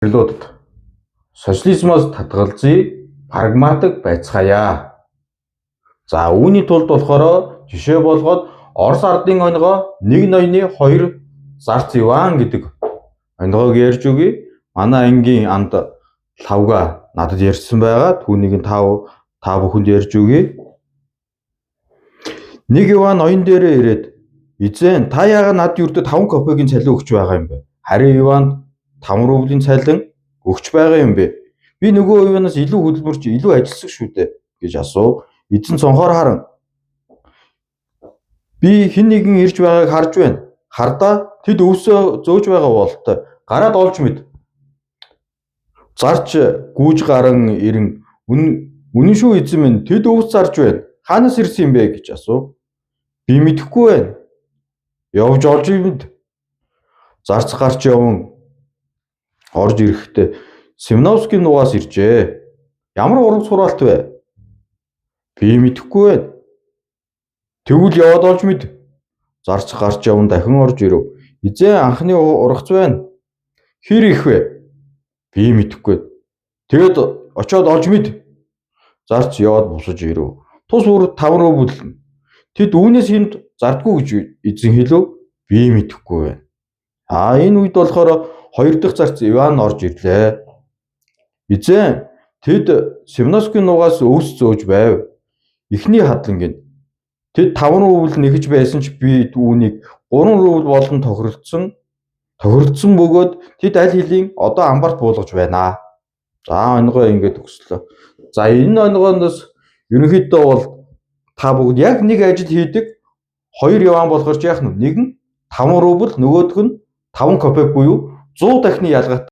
Тэрлүүдэд социализмоос татгалзъя, прагматик байцгаая. За үүний тулд болохоор жишээ болгоод Орос ардын оногоо 1 ноёны 2 зарц Иван гэдэг оногоог ярьж өгье. Манай ангийн анд лавга надад ярьсан байгаа. Түүнийг та бүхэнд ярьж өгье. 1 Иван оюун дээрээ ирээд "Эзэн, та яагаад над юрдэ 5 копегийн цалин өгч байгаа юм бэ?" Харин Иван 5 рублийн цалин өгч байгаа юм бэ. "Би нөгөө Иванаас илүү хөдөлмөрч, илүү ажилсаг шүү дээ" гэж асуув. Эзэн цонхоор харан "Би хэн нэгэн ирж байгааг харж байна. Хардаа тэд өвсөө зөөж байгаа бололтой. Гараад олж мэд." Зарч гүйж гаран ирэн "Үнэн шүү эзэн минь, тэд өвс зарж байна. Хаанаас ирсэн юм бэ?" гэж асуув. "Би мэдэхгүй байна. Явж олж мэд." Зарц гарч яван орж ирэхдээ Семеновскийн нугаас иржээ. "Ямар урам сургаалт вэ?" "Би мэдэхгүй байна." "Тэгвэл яваад олж мэд." Зарц гарч яван дахин орж ирэв. "Эзэн, анхны ургац байна." "Хэр их вэ?" "Би мэдэхгүй." "Тэгэд очоод олж мэд." Зарц яваад босож ирэв. Тус бүр 5 рубль. "Тэд үүнээс энд зардаггүй гэж эзэн хэлв." "Би мэдэхгүй байна." Энэ үед болохоор 2 дахь зарц Иван орж ирлээ. "Эзэн, тэд Семеновскийн нугаас өвс зөөж байв." Эхний хадлангийн "Тэд 5 рубль нэгж байсан ч би үүнийг 3 рубль болгон тохиролцсон бөгөөд тэд аль хэлийн одоо амбарт буулгаж байна. За оногоо ингээд төгслөө. За энэ оногооноос ерөнхийдөө бол та бүгд яг нэг ажил хийдэг 2 Иван болохоор яах нь? Нэг нь 5 рубль, нөгөөх нь 5 копек буюу 100 дахины ялгаатай